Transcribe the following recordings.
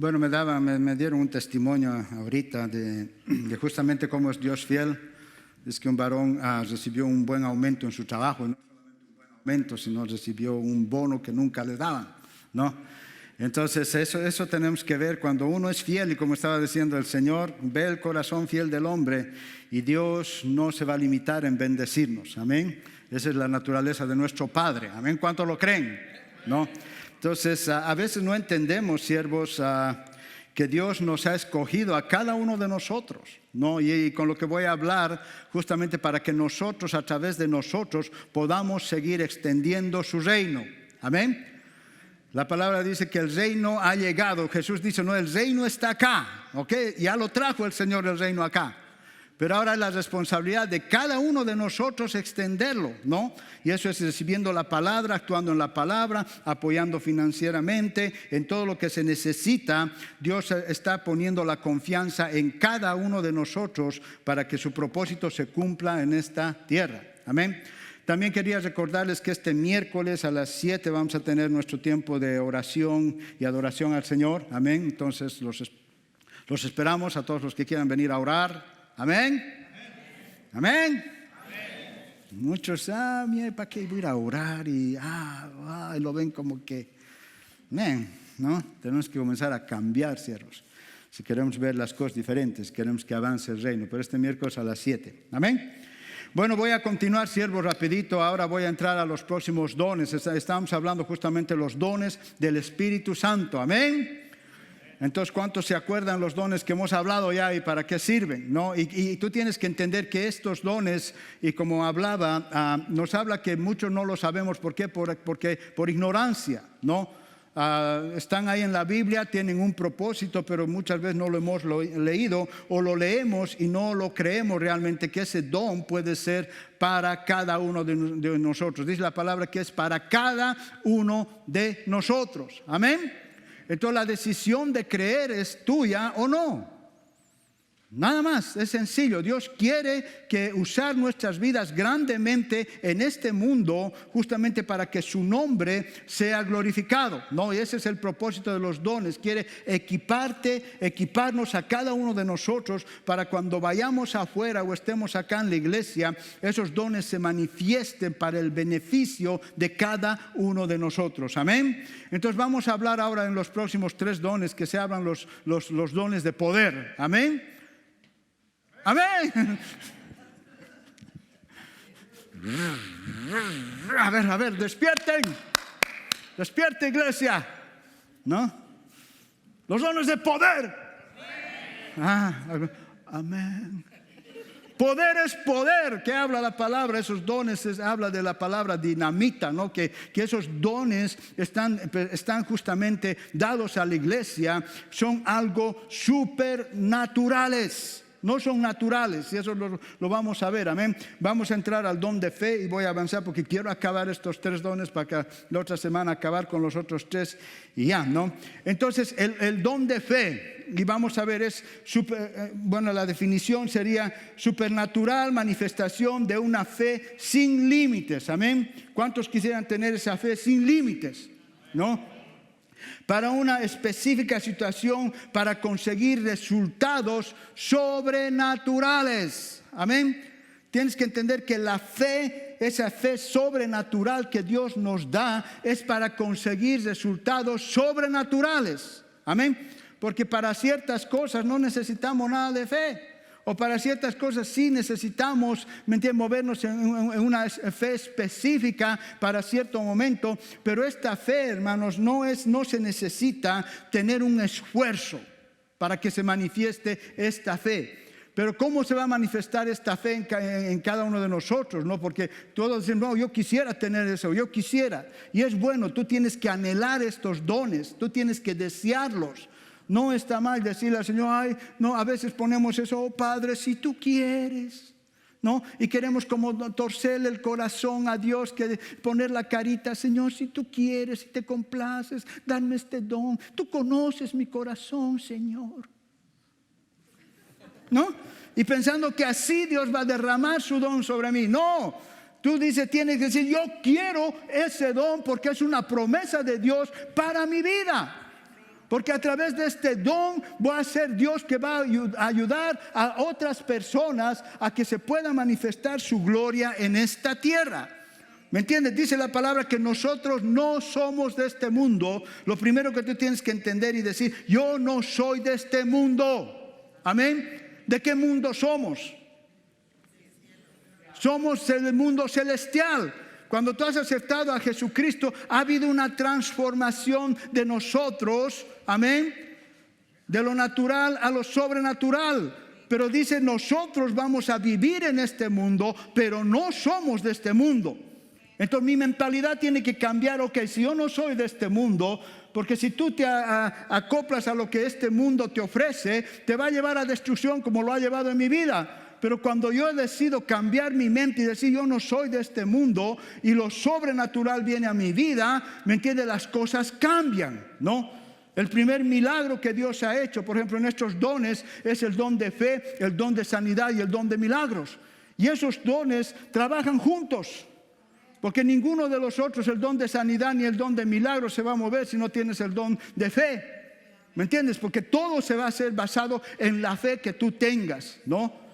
Bueno, me dieron un testimonio ahorita de justamente cómo es Dios fiel. Es que un varón recibió un buen aumento en su trabajo, y no solamente un buen aumento, sino recibió un bono que nunca le daban, ¿no? Entonces eso tenemos que ver cuando uno es fiel, y como estaba diciendo el Señor, ve el corazón fiel del hombre y Dios no se va a limitar en bendecirnos, amén. Esa es la naturaleza de nuestro Padre, amén. ¿Cuántos lo creen? ¿No? Entonces, a veces no entendemos, siervos, que Dios nos ha escogido a cada uno de nosotros, ¿no? Y con lo que voy a hablar, justamente para que nosotros, a través de nosotros, podamos seguir extendiendo su reino. Amén. La palabra dice que el reino ha llegado. Jesús dice, no, el reino está acá, ¿ok? Ya lo trajo el Señor el reino acá. Pero ahora es la responsabilidad de cada uno de nosotros extenderlo, ¿no? Y eso es recibiendo la palabra, actuando en la palabra, apoyando financieramente, en todo lo que se necesita. Dios está poniendo la confianza en cada uno de nosotros para que su propósito se cumpla en esta tierra. Amén. También quería recordarles que este miércoles a las 7 vamos a tener nuestro tiempo de oración y adoración al Señor. Amén. Entonces los esperamos a todos los que quieran venir a orar. Amén. Amén. Muchos, mira, ¿para qué voy a ir a orar? Y lo ven como que, ¿no? Tenemos que comenzar a cambiar, siervos. Si queremos ver las cosas diferentes, queremos que avance el reino. Pero este miércoles a las 7. Amén. Bueno, voy a continuar, siervos, rapidito. Ahora voy a entrar a los próximos dones. Estamos hablando justamente de los dones del Espíritu Santo. Amén. Entonces, ¿cuántos se acuerdan los dones que hemos hablado ya y para qué sirven? ¿No? Y tú tienes que entender que estos dones, y como hablaba, nos habla que muchos no lo sabemos. ¿Por qué? Porque por ignorancia, ¿no? Están ahí en la Biblia, tienen un propósito, pero muchas veces no lo hemos leído o lo leemos y no lo creemos realmente que ese don puede ser para cada uno de nosotros. Dice la palabra que es para cada uno de nosotros. Amén. Entonces la decisión de creer es tuya o no. Nada más, es sencillo. Dios quiere que usar nuestras vidas grandemente en este mundo justamente para que su nombre sea glorificado, ¿no? Y ese es el propósito de los dones. Quiere equiparnos a cada uno de nosotros para cuando vayamos afuera o estemos acá en la iglesia, esos dones se manifiesten para el beneficio de cada uno de nosotros. Amén. Entonces vamos a hablar ahora en los próximos 3 dones que se hablan los dones de poder. Amén. Amén. A ver, despierten, iglesia, ¿no? Los dones de poder. Amén. Poder es poder. ¿Qué habla la palabra? Esos dones habla de la palabra dinamita, ¿no? Que esos dones están justamente dados a la iglesia. Son algo supernaturales. No son naturales, y eso lo vamos a ver, amén. Vamos a entrar al don de fe y voy a avanzar porque quiero acabar estos 3 dones para que la otra semana acabar con los otros 3 y ya, ¿no? Entonces, el don de fe, y vamos a ver, la definición sería supernatural manifestación de una fe sin límites, amén. ¿Cuántos quisieran tener esa fe sin límites? ¿No? Para una específica situación, para conseguir resultados sobrenaturales. Amén. Tienes que entender que la fe, esa fe sobrenatural que Dios nos da, es para conseguir resultados sobrenaturales. Amén. Porque para ciertas cosas no necesitamos nada de fe. O para ciertas cosas sí necesitamos, movernos en una fe específica para cierto momento. Pero esta fe, hermanos, no se necesita tener un esfuerzo para que se manifieste esta fe. Pero ¿cómo se va a manifestar esta fe en cada uno de nosotros? ¿No? Porque todos dicen, no, yo quisiera tener eso, yo quisiera. Y es bueno, tú tienes que anhelar estos dones, tú tienes que desearlos. No está mal decirle al Señor, no, a veces ponemos eso, oh Padre, si tú quieres, ¿no? Y queremos como torcerle el corazón a Dios, que poner la carita, Señor, si tú quieres, si te complaces, dame este don. Tú conoces mi corazón, Señor, ¿no? Y pensando que así Dios va a derramar su don sobre mí. No, tú dices, tienes que decir, yo quiero ese don porque es una promesa de Dios para mi vida. Porque a través de este don voy a ser Dios que va a ayudar a otras personas a que se pueda manifestar su gloria en esta tierra. ¿Me entiendes? Dice la palabra que nosotros no somos de este mundo. Lo primero que tú tienes que entender y decir: yo no soy de este mundo. Amén. ¿De qué mundo somos? Somos del mundo celestial. Cuando tú has aceptado a Jesucristo, ha habido una transformación de nosotros, amén, de lo natural a lo sobrenatural. Pero dice, nosotros vamos a vivir en este mundo, pero no somos de este mundo. Entonces mi mentalidad tiene que cambiar. Ok, si yo no soy de este mundo, porque si tú te acoplas a lo que este mundo te ofrece, te va a llevar a destrucción como lo ha llevado en mi vida. Pero cuando yo decido cambiar mi mente y decir yo no soy de este mundo y lo sobrenatural viene a mi vida, ¿me entiendes? Las cosas cambian, ¿no? El primer milagro que Dios ha hecho, por ejemplo, en estos dones, es el don de fe, el don de sanidad y el don de milagros. Y esos dones trabajan juntos. Porque ninguno de los otros, el don de sanidad ni el don de milagros, se va a mover si no tienes el don de fe. ¿Me entiendes? Porque todo se va a hacer basado en la fe que tú tengas, ¿no?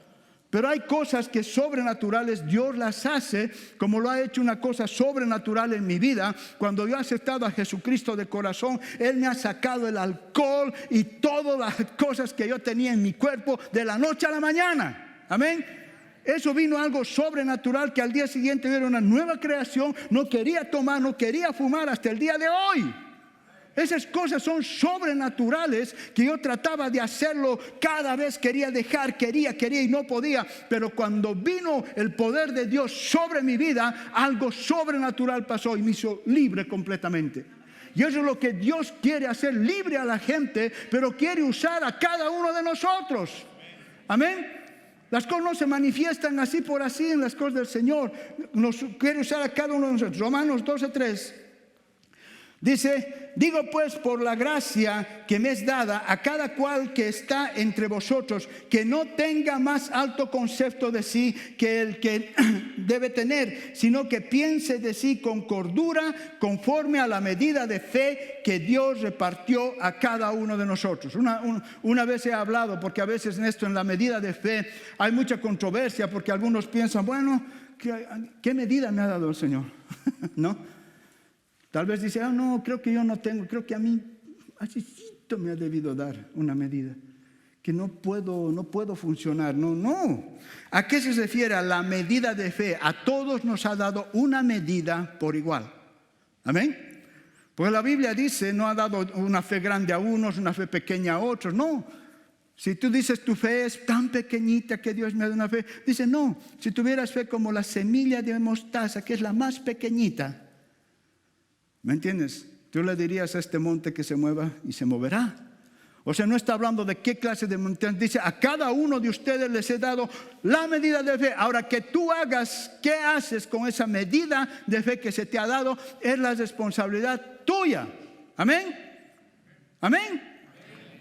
Pero hay cosas que sobrenaturales Dios las hace, como lo ha hecho una cosa sobrenatural en mi vida. Cuando yo he aceptado a Jesucristo de corazón, Él me ha sacado el alcohol y todas las cosas que yo tenía en mi cuerpo de la noche a la mañana. Amén. Eso vino algo sobrenatural que al día siguiente era una nueva creación. No quería tomar, no quería fumar hasta el día de hoy. Esas cosas son sobrenaturales que yo trataba de hacerlo cada vez, quería dejar, quería y no podía. Pero cuando vino el poder de Dios sobre mi vida, algo sobrenatural pasó y me hizo libre completamente. Y eso es lo que Dios quiere hacer, libre a la gente, pero quiere usar a cada uno de nosotros. Amén. Las cosas no se manifiestan así por así en las cosas del Señor. Nos quiere usar a cada uno de nosotros. Romanos 12:3. Dice, digo pues por la gracia que me es dada a cada cual que está entre vosotros, que no tenga más alto concepto de sí que el que debe tener, sino que piense de sí con cordura, conforme a la medida de fe que Dios repartió a cada uno de nosotros. Una vez he hablado, porque a veces en esto, en la medida de fe, hay mucha controversia, porque algunos piensan, bueno, ¿qué medida me ha dado el Señor? ¿No? Tal vez dice, no, creo que yo no tengo, creo que a mí, asícito me ha debido dar una medida, que no puedo funcionar. No. ¿A qué se refiere a la medida de fe? A todos nos ha dado una medida por igual. Amén. Porque la Biblia dice, no ha dado una fe grande a unos, una fe pequeña a otros. No. Si tú dices tu fe es tan pequeñita que Dios me da una fe, dice no. Si tuvieras fe como la semilla de mostaza, que es la más pequeñita, ¿me entiendes? Tú le dirías a este monte que se mueva y se moverá. O sea, no está hablando de qué clase de monte. Dice, a cada uno de ustedes les he dado la medida de fe. Ahora, que tú hagas, ¿qué haces con esa medida de fe que se te ha dado? Es la responsabilidad tuya. Amén. Amén.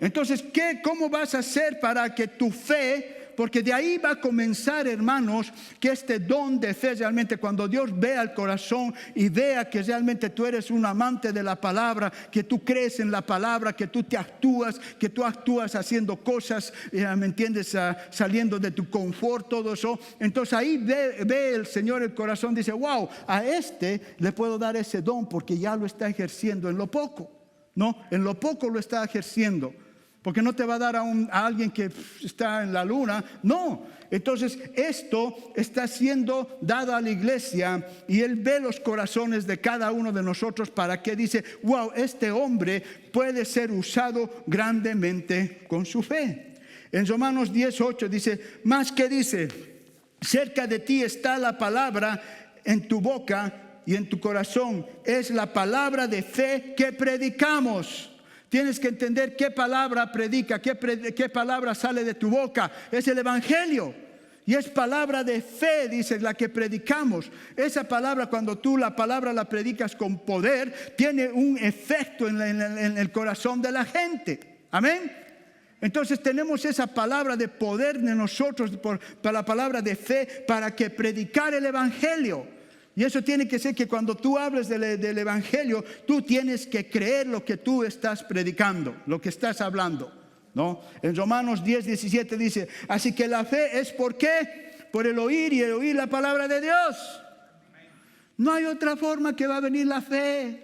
Entonces, ¿cómo vas a hacer para que tu fe... Porque de ahí va a comenzar, hermanos, que este don de fe realmente, cuando Dios vea el corazón y vea que realmente tú eres un amante de la palabra, que tú crees en la palabra, que tú actúas haciendo cosas, ¿me entiendes? Saliendo de tu confort, todo eso. Entonces ahí ve el Señor el corazón, dice, wow, a este le puedo dar ese don porque ya lo está ejerciendo en lo poco. No, en lo poco lo está ejerciendo. Porque no te va a dar a alguien que está en la luna. No. Entonces esto está siendo dado a la iglesia. Y Él ve los corazones de cada uno de nosotros. Para que dice, wow, este hombre puede ser usado grandemente con su fe. En Romanos 10:8 dice, más que dice, cerca de ti está la palabra en tu boca y en tu corazón. Es la palabra de fe que predicamos. Tienes que entender qué palabra predica, qué palabra sale de tu boca. Es el Evangelio. Y es palabra de fe, dice, la que predicamos. Esa palabra, cuando tú la palabra la predicas con poder, tiene un efecto en el corazón de la gente. Amén. Entonces tenemos esa palabra de poder de nosotros, para la palabra de fe, para que predicar el Evangelio. Y eso tiene que ser que cuando tú hables del Evangelio, tú tienes que creer lo que tú estás predicando, lo que estás hablando, ¿no? En Romanos 10:17 dice, así que la fe es ¿por qué? Por el oír y el oír la palabra de Dios. No hay otra forma que va a venir la fe.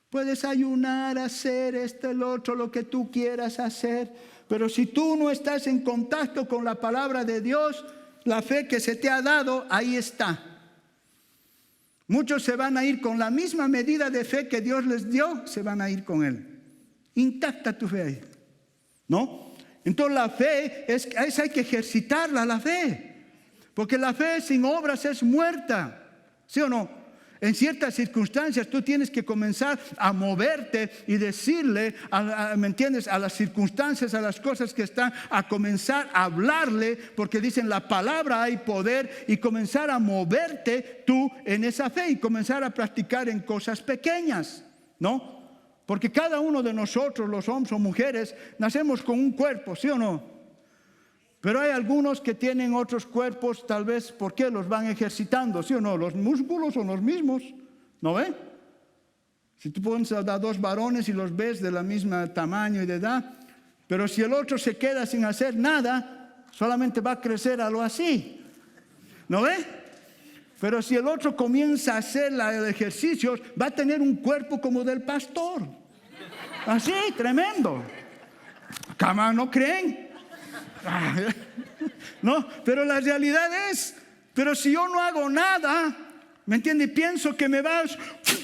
Puedes ayunar, hacer esto, el otro, lo que tú quieras hacer, pero si tú no estás en contacto con la palabra de Dios, la fe que se te ha dado, ahí está. Muchos se van a ir con la misma medida de fe que Dios les dio, se van a ir con él. Intacta tu fe ahí, ¿no? Entonces la fe, hay que ejercitarla, la fe. Porque la fe sin obras es muerta, ¿sí o no? En ciertas circunstancias tú tienes que comenzar a moverte y decirle, ¿me entiendes? A las circunstancias, a las cosas que están, a comenzar a hablarle, porque dicen la palabra hay poder, y comenzar a moverte tú en esa fe y comenzar a practicar en cosas pequeñas, ¿no? Porque cada uno de nosotros, los hombres o mujeres, nacemos con un cuerpo, ¿sí o no? Pero hay algunos que tienen otros cuerpos, tal vez porque los van ejercitando, ¿sí o no? Los músculos son los mismos, ¿no ve? Si tú pones a dos varones y los ves de la misma tamaño y de edad, pero si el otro se queda sin hacer nada, solamente va a crecer a lo así, ¿no ve? Pero si el otro comienza a hacer el ejercicio, va a tener un cuerpo como del pastor, así, tremendo. ¿Cómo no creen? No, pero la realidad es, pero si yo no hago nada, ¿me entiende? Pienso que me va,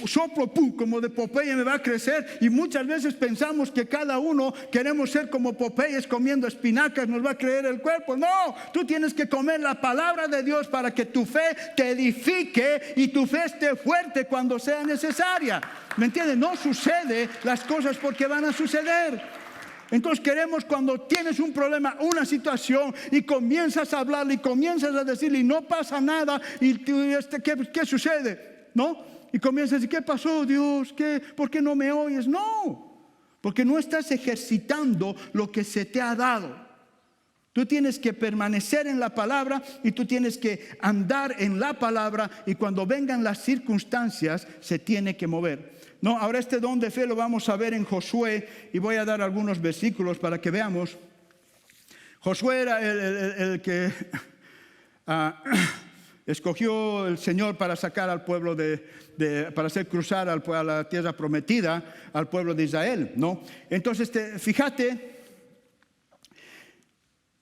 soplo, pum, como de Popeye me va a crecer, y muchas veces pensamos que cada uno queremos ser como Popeyes comiendo espinacas, nos va a crecer el cuerpo. No, tú tienes que comer la palabra de Dios para que tu fe te edifique y tu fe esté fuerte cuando sea necesaria. ¿Me entiende? No sucede las cosas porque van a suceder. Entonces queremos, cuando tienes un problema, una situación, y comienzas a hablarle y comienzas a decirle y no pasa nada, y ¿qué sucede? ¿No? Y comienzas a decir, ¿qué pasó, Dios? ¿Por qué no me oyes? No, porque no estás ejercitando lo que se te ha dado. Tú tienes que permanecer en la palabra y tú tienes que andar en la palabra, y cuando vengan las circunstancias se tiene que mover. No, ahora este don de fe lo vamos a ver en Josué, y voy a dar algunos versículos para que veamos. Josué era el que escogió el Señor para sacar al pueblo para hacer cruzar a la tierra prometida al pueblo de Israel, ¿no? Entonces, fíjate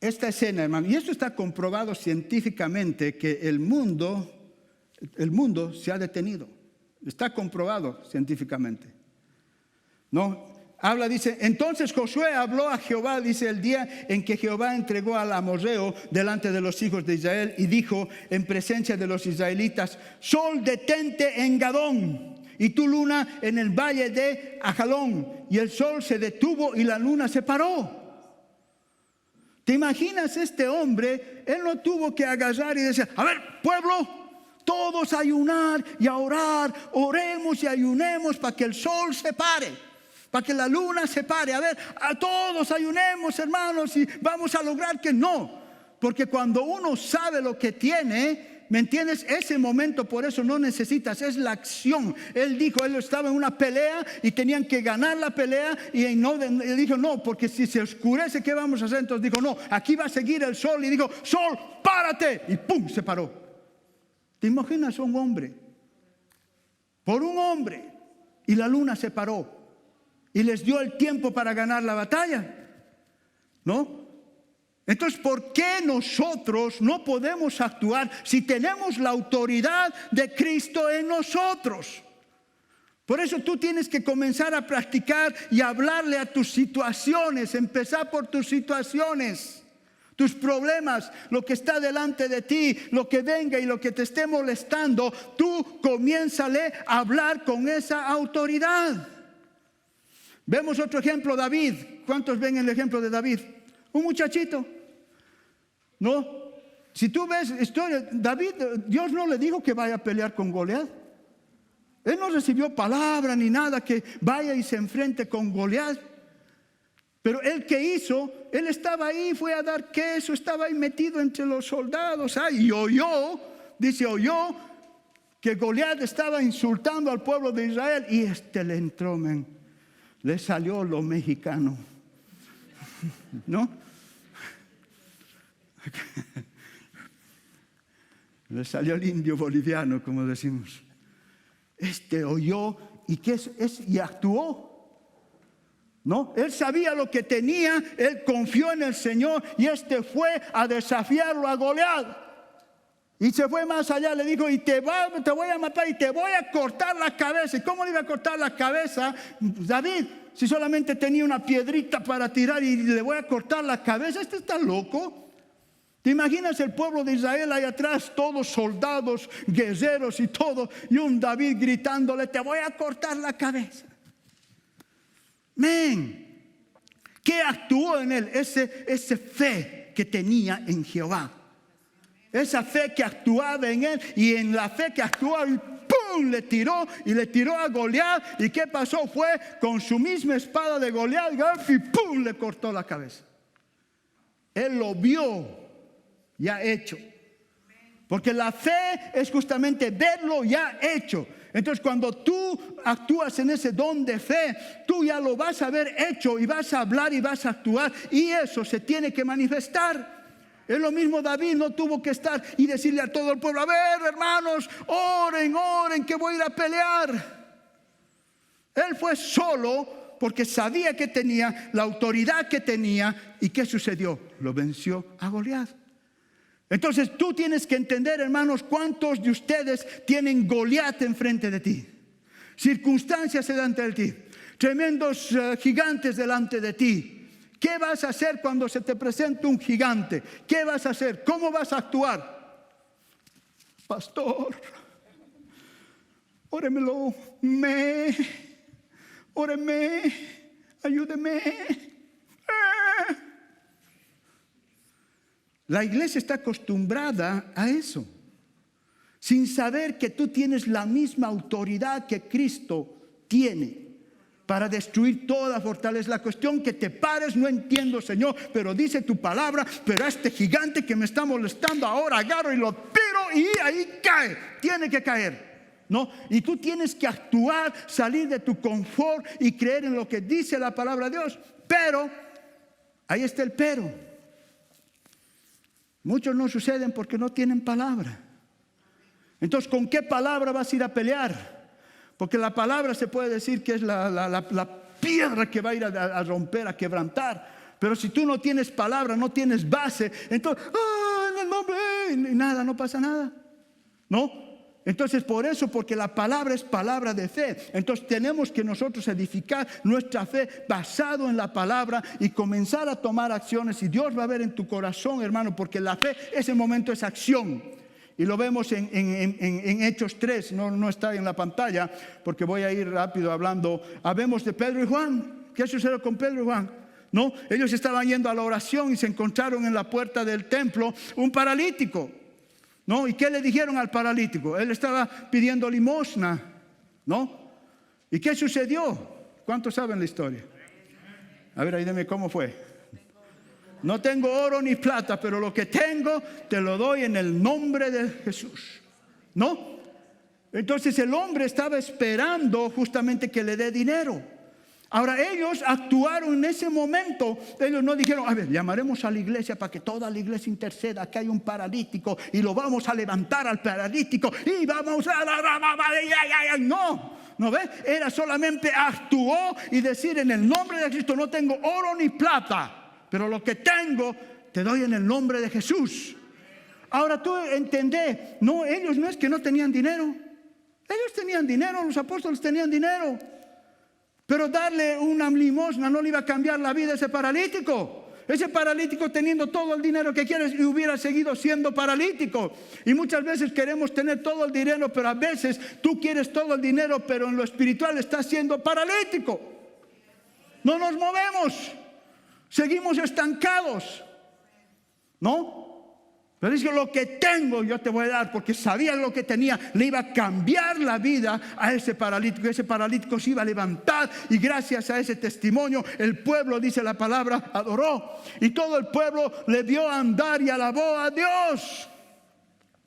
esta escena, hermano, y esto está comprobado científicamente, que el mundo se ha detenido. Está comprobado científicamente, ¿no? Dice, entonces Josué habló a Jehová, dice, el día en que Jehová entregó al amorreo delante de los hijos de Israel, y dijo en presencia de los israelitas, sol, detente en Gadón, y tu luna en el valle de Ajalón. Y el sol se detuvo y la luna se paró. ¿Te imaginas este hombre? Él no tuvo que agarrar y decir, a ver, pueblo, todos a ayunar y a orar, oremos y ayunemos para que el sol se pare, para que la luna se pare. A ver, a todos ayunemos, hermanos, y vamos a lograr que no. Porque cuando uno sabe lo que tiene, ¿me entiendes? Ese momento, por eso no necesitas, es la acción. Él estaba en una pelea y tenían que ganar la pelea, y él dijo, no, porque si se oscurece, ¿qué vamos a hacer? Entonces dijo, no, aquí va a seguir el sol, y dijo, sol, párate, y pum, se paró. ¿Te imaginas un hombre? Por un hombre, y la luna se paró, y les dio el tiempo para ganar la batalla, ¿no? Entonces, ¿por qué nosotros no podemos actuar si tenemos la autoridad de Cristo en nosotros? Por eso tú tienes que comenzar a practicar y hablarle a tus situaciones, empezar por tus situaciones. Tus problemas, lo que está delante de ti, lo que venga y lo que te esté molestando, tú comiénzale a hablar con esa autoridad. Vemos otro ejemplo, David. ¿Cuántos ven el ejemplo de David? Un muchachito, ¿no? Si tú ves historia, David, Dios no le dijo que vaya a pelear con Goliat. Él no recibió palabra ni nada que vaya y se enfrente con Goliat. Pero él, ¿qué hizo? Él estaba ahí, fue a dar queso, estaba ahí metido entre los soldados, y oyó, que Goliat estaba insultando al pueblo de Israel y le entró, le salió lo mexicano, ¿no? Le salió el indio boliviano, como decimos. Oyó y y actuó. ¿No? Él sabía lo que tenía, él confió en el Señor y fue a desafiarlo a Goliat. Y se fue más allá, le dijo, y te voy a matar y te voy a cortar la cabeza. ¿Y cómo le iba a cortar la cabeza David? Si solamente tenía una piedrita para tirar y le voy a cortar la cabeza. Está loco. ¿Te imaginas el pueblo de Israel ahí atrás, todos soldados, guerreros y todo, y un David gritándole, te voy a cortar la cabeza? ¿Qué actuó en él? Esa fe que tenía en Jehová. Esa fe que actuaba en él, y en la fe que actuaba, y ¡pum! Le tiró a Goliat. ¿Y qué pasó? Fue con su misma espada de Goliat y ¡pum! Le cortó la cabeza. Él lo vio ya hecho. Porque la fe es justamente verlo ya hecho. Entonces, cuando tú actúas en ese don de fe, tú ya lo vas a ver hecho y vas a hablar y vas a actuar, y eso se tiene que manifestar. Es lo mismo David, no tuvo que estar y decirle a todo el pueblo, a ver, hermanos, oren, que voy a ir a pelear. Él fue solo porque sabía que tenía la autoridad que tenía. ¿Y qué sucedió? Lo venció a Goliat. Entonces tú tienes que entender, hermanos, cuántos de ustedes tienen Goliat enfrente de ti. Circunstancias delante de ti. Tremendos gigantes delante de ti. ¿Qué vas a hacer cuando se te presente un gigante? ¿Qué vas a hacer? ¿Cómo vas a actuar? Pastor, óremelo, óreme, ayúdeme. La iglesia está acostumbrada a eso, sin saber que tú tienes la misma autoridad que Cristo tiene para destruir toda fortaleza. La cuestión que te pares, no entiendo, Señor, pero dice tu palabra, pero a este gigante que me está molestando ahora agarro y lo tiro y ahí cae, tiene que caer, ¿no? Y tú tienes que actuar, salir de tu confort y creer en lo que dice la palabra de Dios. Pero, ahí está el pero. Muchos no suceden porque no tienen palabra. Entonces, ¿con qué palabra vas a ir a pelear? Porque la palabra se puede decir que es la piedra que va a ir a romper, a quebrantar. Pero si tú no tienes palabra, no tienes base, entonces, en el nombre, y nada, no pasa nada. ¿No? Entonces, por eso, porque la palabra es palabra de fe. Entonces, tenemos que nosotros edificar nuestra fe basado en la palabra y comenzar a tomar acciones. Y Dios va a ver en tu corazón, hermano, porque la fe, ese momento es acción. Y lo vemos en Hechos 3, no está en la pantalla, porque voy a ir rápido hablando. Habemos de Pedro y Juan. ¿Qué sucedió con Pedro y Juan? ¿No? Ellos estaban yendo a la oración y se encontraron en la puerta del templo un paralítico. ¿No? ¿Y qué le dijeron al paralítico? Él estaba pidiendo limosna, ¿no? ¿Y qué sucedió? ¿Cuántos saben la historia? A ver, ahí dime cómo fue. No tengo oro ni plata, pero lo que tengo te lo doy en el nombre de Jesús, ¿no? Entonces el hombre estaba esperando justamente que le dé dinero. Ahora ellos actuaron en ese momento. Ellos no dijeron, a ver, llamaremos a la iglesia para que toda la iglesia interceda. Aquí hay un paralítico y lo vamos a levantar al paralítico y vamos a... ¿No ves? Era solamente actuó y decir en el nombre de Cristo, no tengo oro ni plata, pero lo que tengo te doy en el nombre de Jesús. Ahora tú entendés, no, ellos no es que no tenían dinero. Ellos tenían dinero, los apóstoles tenían dinero. Pero darle una limosna no le iba a cambiar la vida a ese paralítico. Ese paralítico teniendo todo el dinero que quieres y hubiera seguido siendo paralítico. Y muchas veces queremos tener todo el dinero, pero a veces tú quieres todo el dinero, pero en lo espiritual estás siendo paralítico. No nos movemos. Seguimos estancados. ¿No? Pero dice, lo que tengo yo te voy a dar, porque sabía lo que tenía, le iba a cambiar la vida a ese paralítico. Ese paralítico se iba a levantar y gracias a ese testimonio el pueblo, dice la palabra, adoró. Y todo el pueblo le vio andar y alabó a Dios.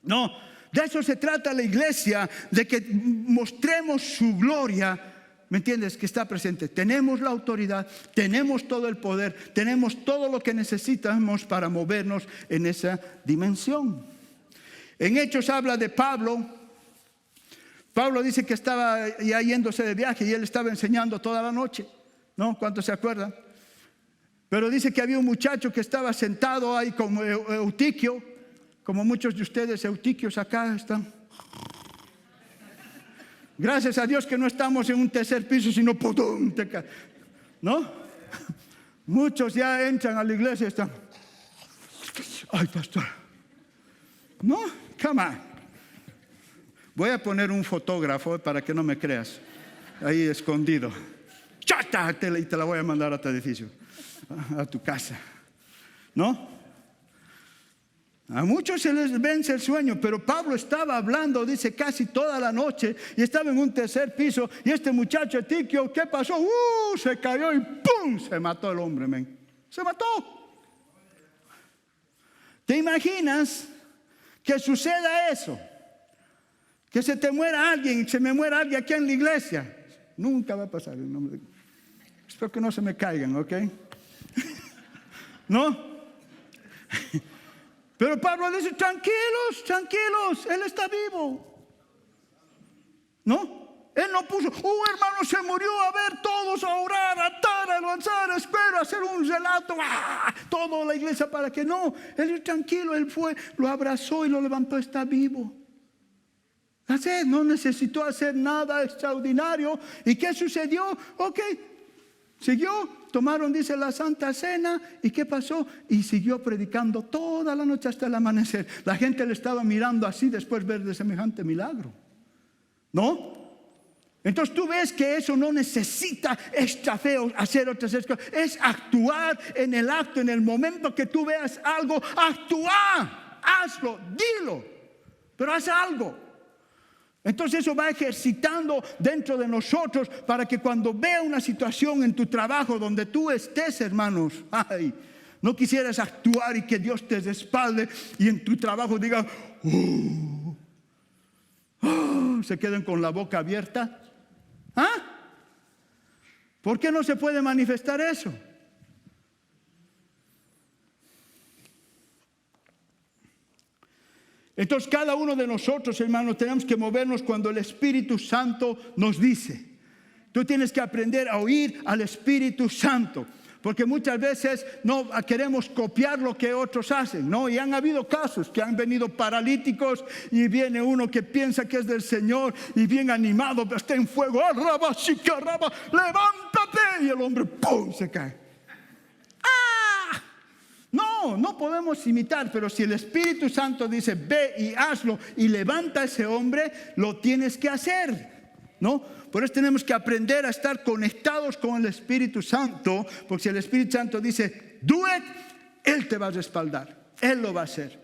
No, De eso se trata la iglesia, de que mostremos su gloria. ¿Me entiendes? Que está presente. Tenemos la autoridad, tenemos todo el poder, tenemos todo lo que necesitamos para movernos en esa dimensión. En Hechos habla de Pablo. Pablo dice que estaba ya yéndose de viaje y él estaba enseñando toda la noche, ¿no? ¿Cuántos se acuerdan? Pero dice que había un muchacho que estaba sentado ahí como Eutiquio, como muchos de ustedes Eutiquios acá están. Gracias a Dios que no estamos en un tercer piso, sino ¡pum! ¿No? Muchos ya entran a la iglesia y están, ay, pastor, no, come on. Voy a poner un fotógrafo para que no me creas, ahí escondido. ¡Chata! Y te la voy a mandar a tu edificio, a tu casa, ¿no? A muchos se les vence el sueño, pero Pablo estaba hablando, dice, casi toda la noche, y estaba en un tercer piso, y este muchacho Eutiquio, ¿qué pasó? Se cayó y ¡pum! Se mató el hombre, men. Se mató. ¿Te imaginas que suceda eso? Que se te muera alguien, se me muera alguien aquí en la iglesia. Nunca va a pasar. Espero que no se me caigan, ¿ok? ¿No? Pero Pablo dice, tranquilos, tranquilos, él está vivo. ¿No? Él no puso, hermano, se murió, a ver, todos a orar, a atar, a lanzar, espero hacer un relato, toda la iglesia para que no. Él dice, tranquilo, él fue, lo abrazó y lo levantó, está vivo. Así, no necesitó hacer nada extraordinario. ¿Y qué sucedió? Ok, siguió. Tomaron, dice, la Santa Cena. ¿Y qué pasó? Y siguió predicando toda la noche hasta el amanecer. La gente le estaba mirando así después de ver de semejante milagro. ¿No? Entonces tú ves que eso no necesita extra fe o hacer otras cosas. Es actuar en el acto, en el momento que tú veas algo, actúa, hazlo, dilo, pero haz algo. Entonces eso va ejercitando dentro de nosotros para que cuando vea una situación en tu trabajo donde tú estés, hermanos, ay, no quisieras actuar y que Dios te respalde y en tu trabajo diga, se queden con la boca abierta. ¿Ah? ¿Por qué no se puede manifestar eso? Entonces cada uno de nosotros, hermanos, tenemos que movernos cuando el Espíritu Santo nos dice. Tú tienes que aprender a oír al Espíritu Santo. Porque muchas veces no queremos copiar lo que otros hacen, ¿no? Y han habido casos que han venido paralíticos y viene uno que piensa que es del Señor y bien animado, pero está en fuego. ¡Arraba, chicarraba! ¡Levántate! Y el hombre, ¡pum!, se cae. ¡Ah! No podemos imitar, pero si el Espíritu Santo dice, ve y hazlo y levanta a ese hombre, lo tienes que hacer, ¿no? Por eso tenemos que aprender a estar conectados con el Espíritu Santo, porque si el Espíritu Santo dice, do it, Él te va a respaldar, Él lo va a hacer.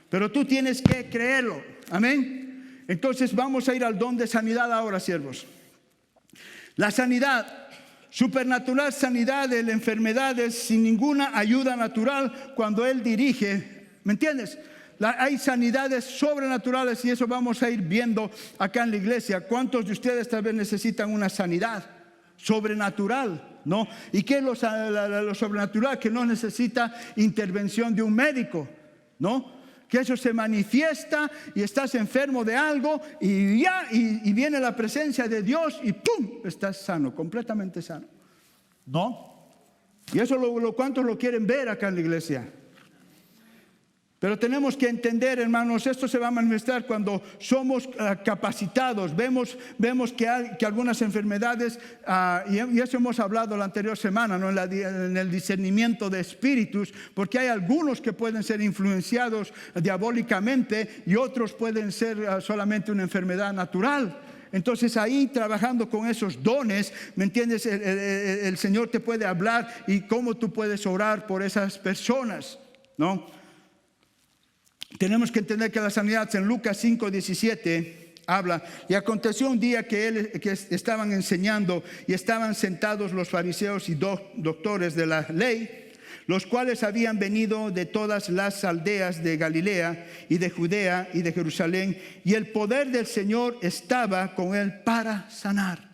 Pero tú tienes que creerlo, amén. Entonces vamos a ir al don de sanidad ahora, siervos. La sanidad, supernatural sanidad de las enfermedades sin ninguna ayuda natural cuando Él dirige, ¿me entiendes? Hay sanidades sobrenaturales y eso vamos a ir viendo acá en la iglesia. ¿Cuántos de ustedes tal vez necesitan una sanidad sobrenatural? ¿No? ¿Y qué es lo sobrenatural? Que no necesita intervención de un médico, ¿no? Que eso se manifiesta y estás enfermo de algo y viene la presencia de Dios y ¡pum!, estás sano, completamente sano, ¿no? Y eso ¿cuántos lo quieren ver acá en la iglesia? Pero tenemos que entender, hermanos, esto se va a manifestar cuando somos capacitados. Vemos que algunas enfermedades, y eso hemos hablado la anterior semana, ¿no? En el discernimiento de espíritus, porque hay algunos que pueden ser influenciados diabólicamente y otros pueden ser solamente una enfermedad natural. Entonces ahí trabajando con esos dones, ¿me entiendes? El Señor te puede hablar y cómo tú puedes orar por esas personas, ¿no? Tenemos que entender que la sanidad en Lucas 5:17 habla. Y aconteció un día que estaban enseñando y estaban sentados los fariseos y doctores de la ley los cuales habían venido de todas las aldeas de Galilea y de Judea y de Jerusalén, y el poder del Señor estaba con él para sanar.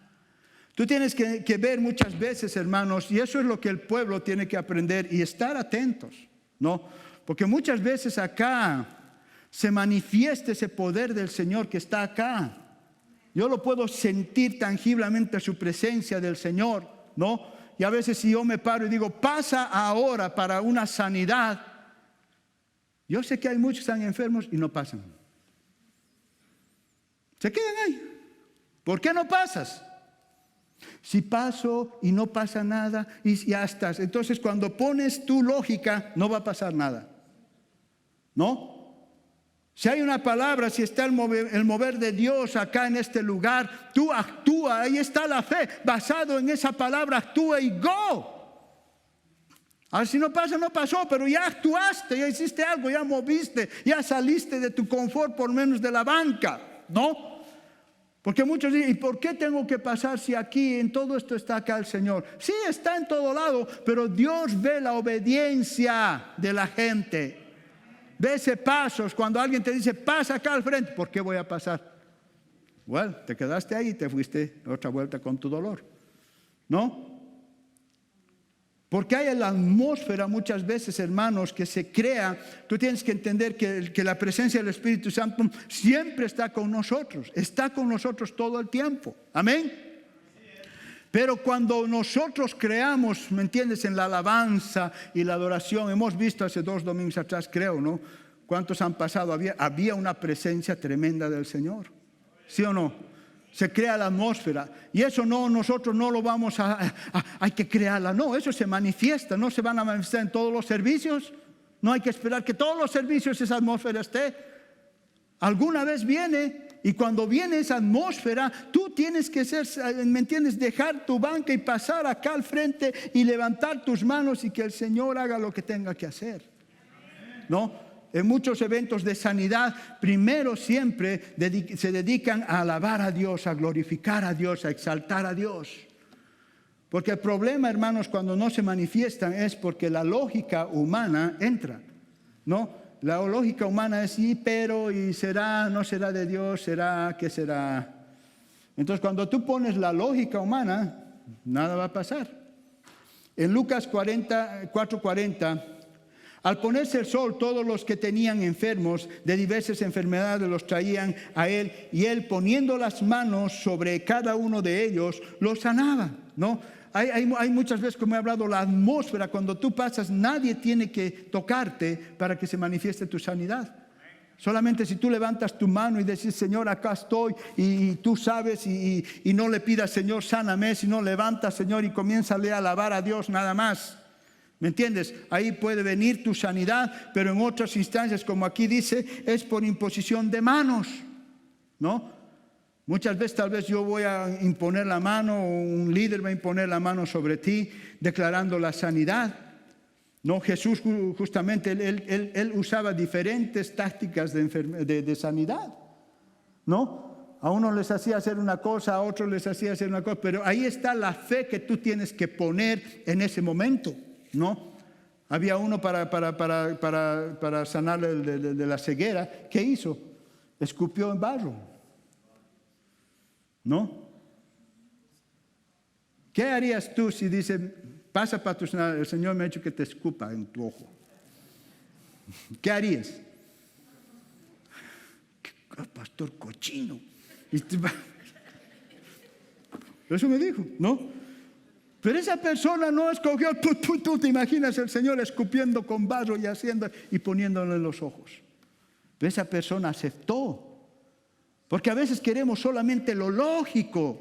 Tú tienes que ver muchas veces, hermanos, y eso es lo que el pueblo tiene que aprender y estar atentos, ¿no? Porque muchas veces acá se manifiesta ese poder del Señor que está acá. Yo lo puedo sentir tangiblemente, su presencia del Señor, ¿no? Y a veces si yo me paro y digo, pasa ahora para una sanidad, yo sé que hay muchos que están enfermos y no pasan. Se quedan ahí. ¿Por qué no pasas? Si paso y no pasa nada y ya estás. Entonces cuando pones tu lógica no va a pasar nada, ¿no? Si hay una palabra, si está el mover de Dios acá en este lugar, tú actúa, ahí está la fe, basado en esa palabra, actúa y go. Ahora si no pasa, no pasó, pero ya actuaste, ya hiciste algo, ya moviste, ya saliste de tu confort, por lo menos de la banca, ¿no? Porque muchos dicen, ¿y por qué tengo que pasar si aquí en todo esto está acá el Señor? Sí, está en todo lado, pero Dios ve la obediencia de la gente. Ve ese pasos, cuando alguien te dice, pasa acá al frente, ¿por qué voy a pasar? Bueno, te quedaste ahí y te fuiste otra vuelta con tu dolor, ¿no? Porque hay la atmósfera muchas veces, hermanos, que se crea. Tú tienes que entender que la presencia del Espíritu Santo siempre está con nosotros todo el tiempo, amén. Pero cuando nosotros creamos, ¿me entiendes?, en la alabanza y la adoración, hemos visto hace 2 domingos atrás, creo, ¿no? ¿Cuántos han pasado? Había una presencia tremenda del Señor, ¿sí o no? Se crea la atmósfera. Y eso no, nosotros no lo vamos hay que crearla. No, eso se manifiesta. No se van a manifestar en todos los servicios. No hay que esperar que todos los servicios esa atmósfera esté. Alguna vez viene. Y cuando viene esa atmósfera, tú tienes que ser, ¿me entiendes?, dejar tu banca y pasar acá al frente y levantar tus manos y que el Señor haga lo que tenga que hacer, ¿no? En muchos eventos de sanidad, primero siempre se dedican a alabar a Dios, a glorificar a Dios, a exaltar a Dios. Porque el problema, hermanos, cuando no se manifiestan es porque la lógica humana entra, ¿no? La lógica humana es sí, pero, y será, no será de Dios, será, ¿qué será? Entonces cuando tú pones la lógica humana, nada va a pasar. En Lucas 4:40, al ponerse el sol, todos los que tenían enfermos de diversas enfermedades los traían a él, y él, poniendo las manos sobre cada uno de ellos, los sanaba, ¿no? Hay muchas veces, como he hablado, la atmósfera, cuando tú pasas, nadie tiene que tocarte para que se manifieste tu sanidad. Solamente si tú levantas tu mano y decís, Señor, acá estoy, y tú sabes, y no le pidas, Señor, sáname, sino levantas, Señor, y comiénzale a alabar a Dios nada más. ¿Me entiendes? Ahí puede venir tu sanidad, pero en otras instancias, como aquí dice, es por imposición de manos, ¿no? Muchas veces tal vez yo voy a imponer la mano, o un líder va a imponer la mano sobre ti, declarando la sanidad. No, Jesús justamente, él usaba diferentes tácticas de sanidad, ¿no? A unos les hacía hacer una cosa, a otros les hacía hacer una cosa, pero ahí está la fe que tú tienes que poner en ese momento, ¿no? Había uno para sanar de la ceguera. ¿Qué hizo? Escupió en barro, ¿no? ¿Qué harías tú si dice, pasa para tu sanidad, el Señor me ha hecho que te escupa en tu ojo? ¿Qué harías? Pastor cochino. Eso me dijo, ¿no? Pero esa persona no escogió, tú te imaginas el Señor escupiendo con barro y haciendo y poniéndole en los ojos. Pero esa persona aceptó. Porque a veces queremos solamente lo lógico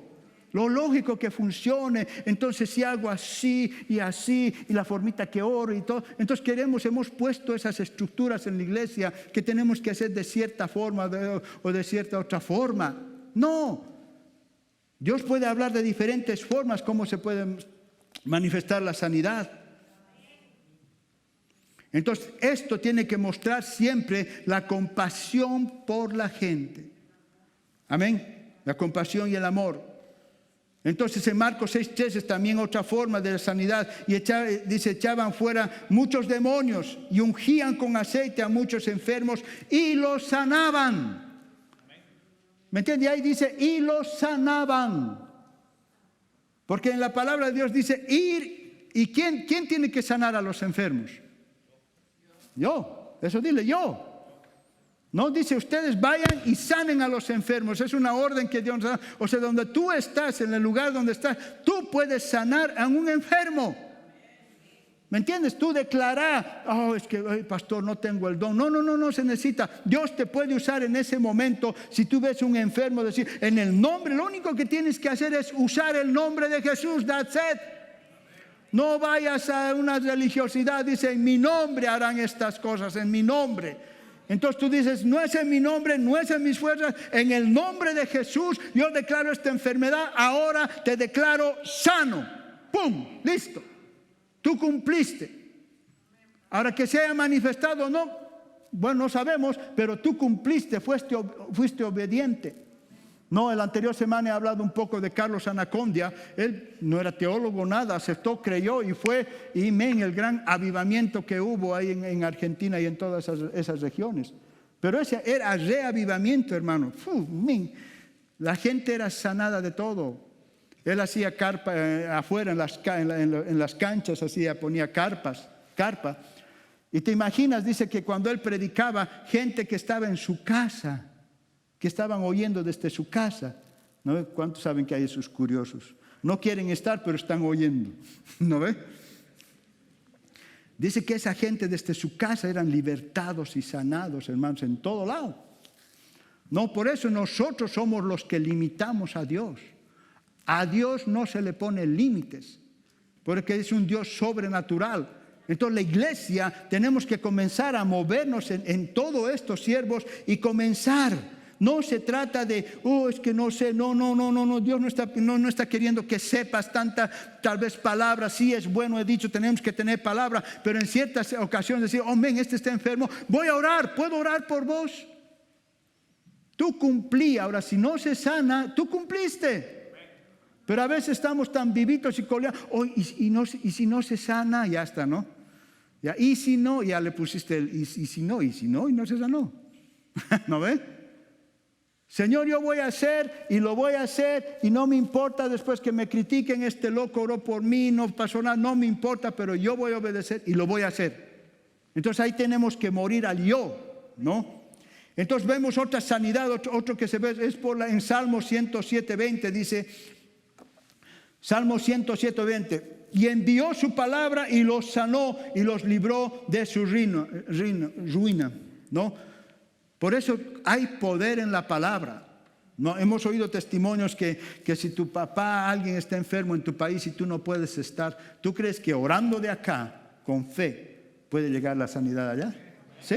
que funcione. Entonces si hago así, y la formita que oro y todo. Entonces hemos puesto esas estructuras en la iglesia que tenemos que hacer de cierta forma o de cierta otra forma. No. Dios puede hablar de diferentes formas cómo se puede manifestar la sanidad. Entonces esto tiene que mostrar siempre la compasión por la gente. Amén. La compasión y el amor. Entonces en Marcos 6:3 es también otra forma de la sanidad. Y dice, echaban fuera muchos demonios y ungían con aceite a muchos enfermos y los sanaban. ¿Me entiende? Ahí dice, y los sanaban. Porque en la palabra de Dios dice, ir. ¿Y quién tiene que sanar a los enfermos? Yo. Eso dile, yo. No dice ustedes vayan y sanen a los enfermos. Es una orden que Dios da. O sea, donde tú estás, en el lugar donde estás, tú puedes sanar a un enfermo. ¿Me entiendes? Tú declaras, es que, pastor, no tengo el don. No se necesita. Dios te puede usar en ese momento. Si tú ves un enfermo, decir, en el nombre, lo único que tienes que hacer es usar el nombre de Jesús. That's it. No vayas a una religiosidad. Dice, en mi nombre harán estas cosas, en mi nombre. Entonces tú dices, no es en mi nombre, no es en mis fuerzas, en el nombre de Jesús yo declaro esta enfermedad, ahora te declaro sano. ¡Pum! Listo. Tú cumpliste. Ahora que se haya manifestado o no, bueno, no sabemos, pero tú cumpliste, fuiste obediente. No, la anterior semana he hablado un poco de Carlos Anacondia. Él no era teólogo, nada, aceptó, creyó y fue, y el gran avivamiento que hubo ahí en Argentina y en todas esas regiones. Pero ese era reavivamiento, hermano. La gente era sanada de todo. Él hacía carpa afuera en las canchas, ponía carpa. Y te imaginas, dice que cuando él predicaba, gente que estaba en su casa, que estaban oyendo desde su casa. ¿No? ¿Cuántos saben que hay esos curiosos? No quieren estar, pero están oyendo. ¿No ve? Dice que esa gente desde su casa eran libertados y sanados, hermanos, en todo lado. No, por eso nosotros somos los que limitamos a Dios. A Dios no se le pone límites, porque es un Dios sobrenatural. Entonces la iglesia tenemos que comenzar a movernos en todos estos siervos y comenzar. No se trata de, es que no sé, no, Dios no está queriendo que sepas tanta, tal vez palabras. Sí es bueno, he dicho, tenemos que tener palabra, pero en ciertas ocasiones decir, este está enfermo, voy a orar, ¿puedo orar por vos? Tú cumplí, ahora si no se sana, tú cumpliste. Pero a veces estamos tan vivitos y coleados, y si no se sana, ya está, ¿no? Ya, y si no, ya le pusiste y si no, y no se sanó. ¿No ves? Señor, yo voy a hacer y lo voy a hacer y no me importa después que me critiquen, este loco oró por mí, no pasó nada, no me importa, pero yo voy a obedecer y lo voy a hacer. Entonces ahí tenemos que morir al yo, ¿no? Entonces vemos otra sanidad, otro que se ve, es en Salmo 107:20, dice, Salmo 107:20, y envió su palabra y los sanó y los libró de su ruina, ¿no? Por eso hay poder en la palabra. No, hemos oído testimonios que si tu papá, alguien está enfermo en tu país y tú no puedes estar, ¿tú crees que orando de acá, con fe, puede llegar la sanidad allá? Sí.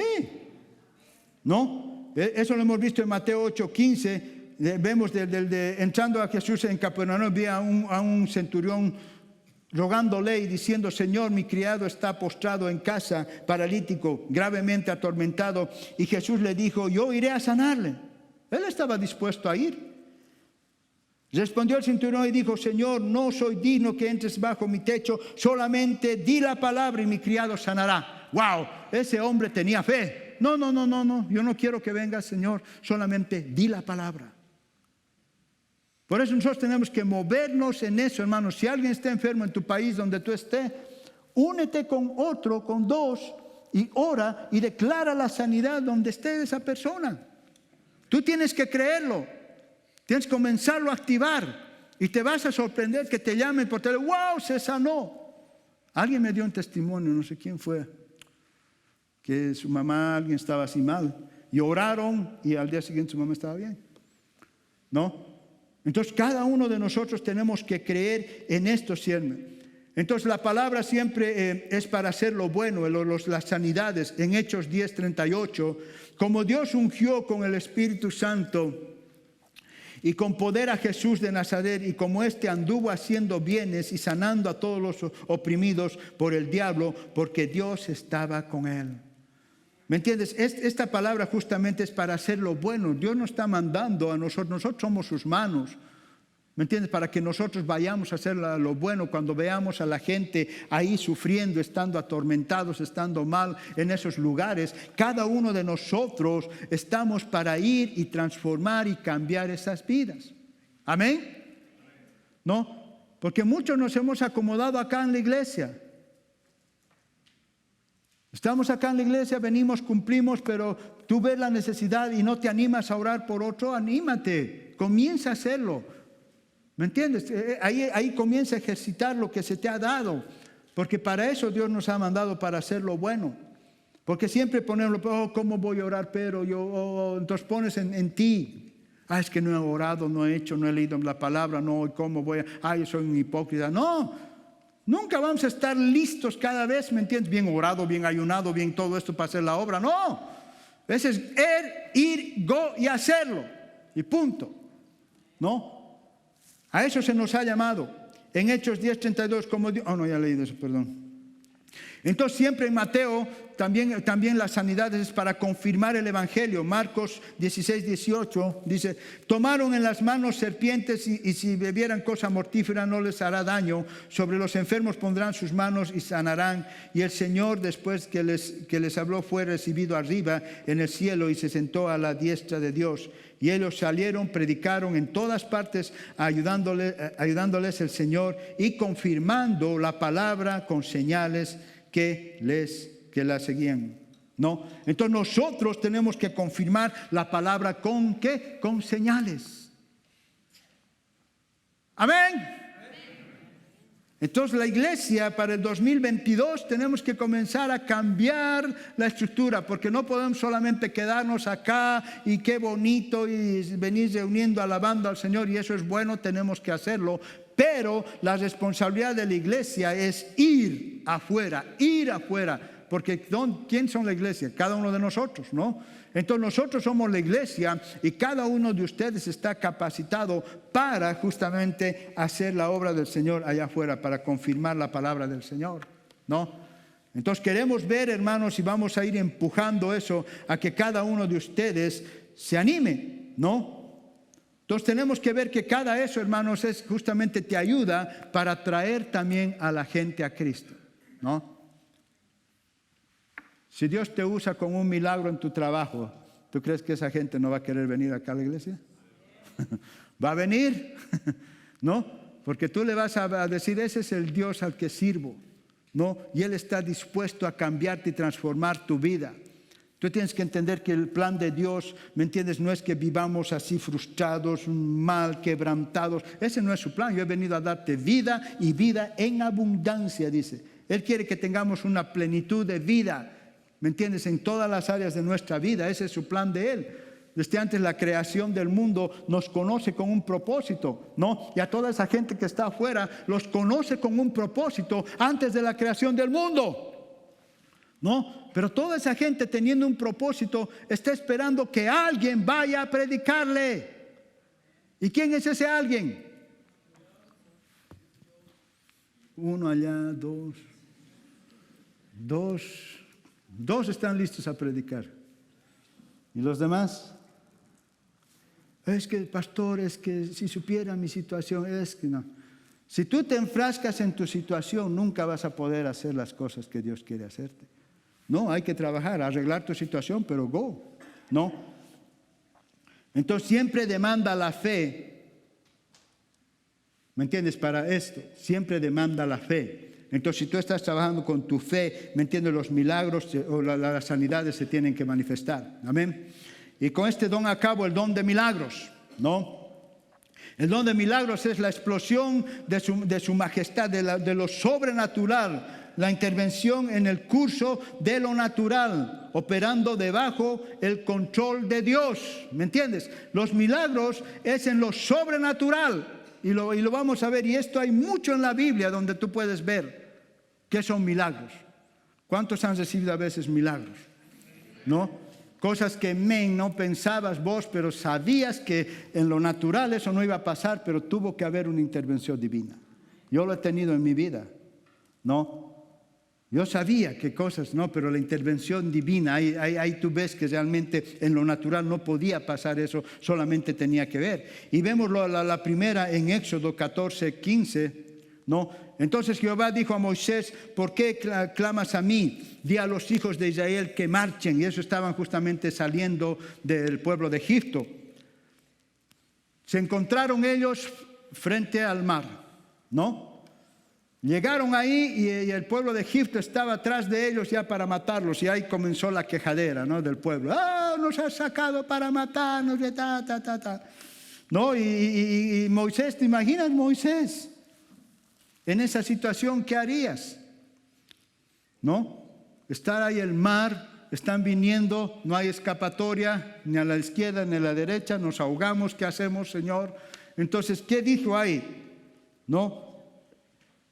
¿No? Eso lo hemos visto en Mateo 8:15. Vemos entrando a Jesús en Capernaum, vi a un centurión rogándole y diciendo, Señor, mi criado está postrado en casa, paralítico, gravemente atormentado. Y Jesús le dijo, yo iré a sanarle. Él estaba dispuesto a ir. Respondió el centurión y dijo, Señor, no soy digno que entres bajo mi techo, solamente di la palabra y mi criado sanará. ¡Wow! Ese hombre tenía fe. No, yo no quiero que vengas, Señor, solamente di la palabra. Por eso nosotros tenemos que movernos en eso, hermanos. Si alguien está enfermo en tu país donde tú estés, únete con otro, con dos, y ora y declara la sanidad donde esté esa persona. Tú tienes que creerlo. Tienes que comenzarlo a activar. Y te vas a sorprender que te llamen por teléfono. ¡Wow! Se sanó. Alguien me dio un testimonio, no sé quién fue, que su mamá, alguien estaba así mal. Y oraron y al día siguiente su mamá estaba bien. ¿No? Entonces cada uno de nosotros tenemos que creer en esto siempre. Entonces la palabra siempre es para hacer lo bueno, las sanidades. En Hechos 10:38, como Dios ungió con el Espíritu Santo y con poder a Jesús de Nazaret, y como éste anduvo haciendo bienes y sanando a todos los oprimidos por el diablo, porque Dios estaba con él. ¿Me entiendes? Esta palabra justamente es para hacer lo bueno. Dios nos está mandando a nosotros somos sus manos. ¿Me entiendes? Para que nosotros vayamos a hacer lo bueno cuando veamos a la gente ahí sufriendo, estando atormentados, estando mal en esos lugares. Cada uno de nosotros estamos para ir y transformar y cambiar esas vidas. ¿Amén? ¿No? Porque muchos nos hemos acomodado acá en la iglesia. Estamos acá en la iglesia, venimos, cumplimos, pero tú ves la necesidad y no te animas a orar por otro. Anímate, comienza a hacerlo. ¿Me entiendes? Ahí comienza a ejercitar lo que se te ha dado. Porque para eso Dios nos ha mandado, para hacer lo bueno. Porque siempre ponemos, ¿cómo voy a orar? Pero entonces pones en ti. Es que no he orado, no he hecho, no he leído la palabra, no, ¿cómo voy a? Yo soy un hipócrita. No, nunca vamos a estar listos cada vez, ¿me entiendes? Bien orado, bien ayunado, bien todo esto para hacer la obra. No, ese es ir, go y hacerlo. Y punto. ¿No? A eso se nos ha llamado. En Hechos 10:32, como Dios... no, ya he leído eso, perdón. Entonces siempre en Mateo, también las sanidades es para confirmar el Evangelio. Marcos 16:18 dice, tomaron en las manos serpientes y si bebieran cosa mortífera no les hará daño. Sobre los enfermos pondrán sus manos y sanarán. Y el Señor, después que les habló, fue recibido arriba en el cielo y se sentó a la diestra de Dios. Y ellos salieron, predicaron en todas partes, ayudándoles el Señor y confirmando la palabra con señales que la seguían. ¿No? Entonces nosotros tenemos que confirmar la palabra ¿con qué? Con señales. Amén. Entonces la iglesia para el 2022 tenemos que comenzar a cambiar la estructura, porque no podemos solamente quedarnos acá y qué bonito y venir reuniendo, alabando al Señor, y eso es bueno, tenemos que hacerlo, pero la responsabilidad de la iglesia es ir afuera, porque ¿quién son la iglesia? Cada uno de nosotros, ¿no? Entonces nosotros somos la iglesia y cada uno de ustedes está capacitado para justamente hacer la obra del Señor allá afuera, para confirmar la palabra del Señor, ¿no? Entonces queremos ver, hermanos, y vamos a ir empujando eso a que cada uno de ustedes se anime, ¿no? Entonces tenemos que ver que cada eso, hermanos, es justamente te ayuda para traer también a la gente a Cristo, ¿no? Si Dios te usa con un milagro en tu trabajo, ¿tú crees que esa gente no va a querer venir acá a la iglesia? ¿Va a venir? ¿No? Porque tú le vas a decir, ese es el Dios al que sirvo, ¿no? Y Él está dispuesto a cambiarte y transformar tu vida. Tú tienes que entender que el plan de Dios, ¿me entiendes? No es que vivamos así frustrados, mal, quebrantados. Ese no es su plan. Yo he venido a darte vida y vida en abundancia, dice. Él quiere que tengamos una plenitud de vida, ¿me entiendes? En todas las áreas de nuestra vida. Ese es su plan de Él. Desde antes la creación del mundo nos conoce con un propósito, ¿no? Y a toda esa gente que está afuera los conoce con un propósito antes de la creación del mundo, ¿no? Pero toda esa gente, teniendo un propósito, está esperando que alguien vaya a predicarle. ¿Y quién es ese alguien? Uno allá, dos están listos a predicar. ¿Y los demás? Es que, pastor, es que si supiera mi situación, es que no. Si tú te enfrascas en tu situación, nunca vas a poder hacer las cosas que Dios quiere hacerte. No, hay que trabajar, arreglar tu situación, pero go, ¿no? Entonces siempre demanda la fe. ¿Me entiendes? Para esto, siempre demanda la fe. Entonces, si tú estás trabajando con tu fe, ¿me entiendes? Los milagros o las sanidades se tienen que manifestar. Amén. Y con este don acabo el don de milagros, ¿no? El don de milagros es la explosión de su majestad, de lo sobrenatural, la intervención en el curso de lo natural, operando debajo el control de Dios. ¿Me entiendes? Los milagros es en lo sobrenatural. Y lo vamos a ver, y esto hay mucho en la Biblia donde tú puedes ver qué son milagros. ¿Cuántos han recibido a veces milagros? ¿No? Cosas que no pensabas vos, pero sabías que en lo natural eso no iba a pasar, pero tuvo que haber una intervención divina. Yo lo he tenido en mi vida, ¿no? Yo sabía qué cosas, no, pero la intervención divina, ahí tú ves que realmente en lo natural no podía pasar eso, solamente tenía que ver. Y vemos la primera en Éxodo 14:15, ¿no? Entonces Jehová dijo a Moisés, ¿por qué clamas a mí? Di a los hijos de Israel que marchen. Y eso estaban justamente saliendo del pueblo de Egipto. Se encontraron ellos frente al mar, ¿no? Llegaron ahí y el pueblo de Egipto estaba atrás de ellos ya para matarlos. Y ahí comenzó la quejadera, ¿no?, del pueblo. ¡Ah, nos has sacado para matarnos! ¿No? Y Moisés, ¿te imaginas Moisés en esa situación? ¿Qué harías? ¿No? Estar ahí el mar, están viniendo, no hay escapatoria, ni a la izquierda ni a la derecha, nos ahogamos, ¿qué hacemos, Señor? Entonces, ¿qué dijo ahí? ¿No?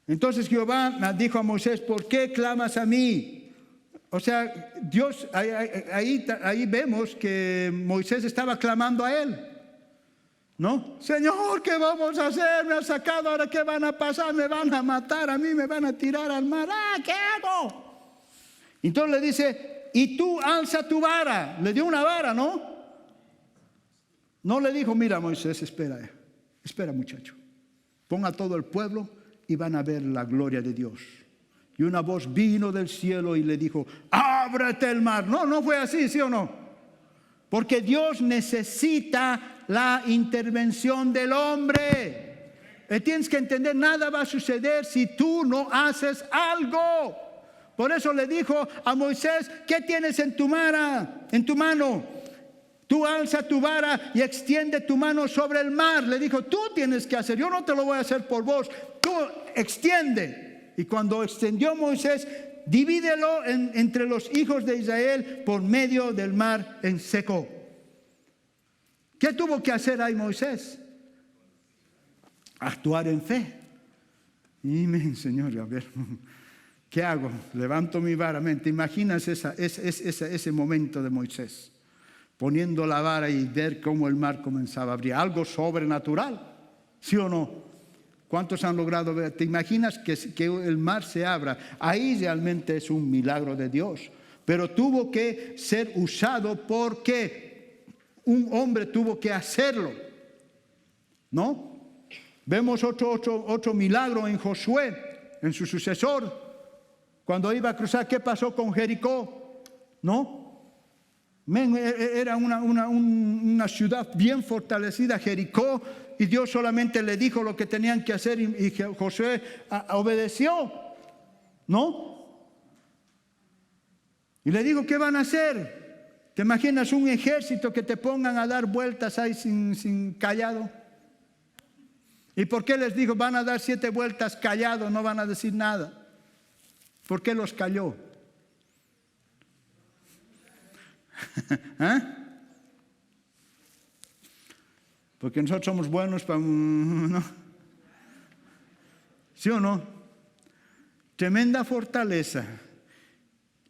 Entonces Jehová dijo a Moisés, ¿por qué clamas a mí? O sea, Dios, ahí vemos que Moisés estaba clamando a él, ¿no? Señor, ¿qué vamos a hacer? Me has sacado, ahora ¿qué van a pasar? Me van a matar a mí, me van a tirar al mar. ¿Qué hago? Entonces le dice, y tú alza tu vara. Le dio una vara, ¿no? No le dijo, mira Moisés, espera muchacho. Pon a todo el pueblo y van a ver la gloria de Dios. Y una voz vino del cielo y le dijo, ábrete el mar. No fue así, ¿sí o no? Porque Dios necesita la intervención del hombre. Tienes que entender, nada va a suceder si tú no haces algo. Por eso le dijo a Moisés, ¿qué tienes en tu mano? Tú alza tu vara y extiende tu mano sobre el mar. Le dijo, tú tienes que hacer, yo no te lo voy a hacer por vos. Tú extiende. Y cuando extendió Moisés, divídelo entre los hijos de Israel por medio del mar en seco. ¿Qué tuvo que hacer ahí Moisés? Actuar en fe. Amén, Señor, a ver, ¿qué hago? Levanto mi vara. ¿Te imaginas ese momento de Moisés? Poniendo la vara y ver cómo el mar comenzaba a abrir. Algo sobrenatural, ¿sí o no? ¿Cuántos han logrado ver? ¿Te imaginas que el mar se abra? Ahí realmente es un milagro de Dios. Pero tuvo que ser usado porque un hombre tuvo que hacerlo, ¿no? Vemos otro milagro en Josué, en su sucesor. Cuando iba a cruzar, ¿qué pasó con Jericó? ¿No? Era una ciudad bien fortalecida, Jericó, y Dios solamente le dijo lo que tenían que hacer y Josué obedeció, ¿no? Y le dijo, ¿qué van a hacer? ¿Te imaginas un ejército que te pongan a dar vueltas ahí sin callado? ¿Y por qué les dijo, van a dar 7 vueltas callados, no van a decir nada? ¿Por qué los calló? Porque nosotros somos buenos para... ¿no? ¿Sí o no? Tremenda fortaleza,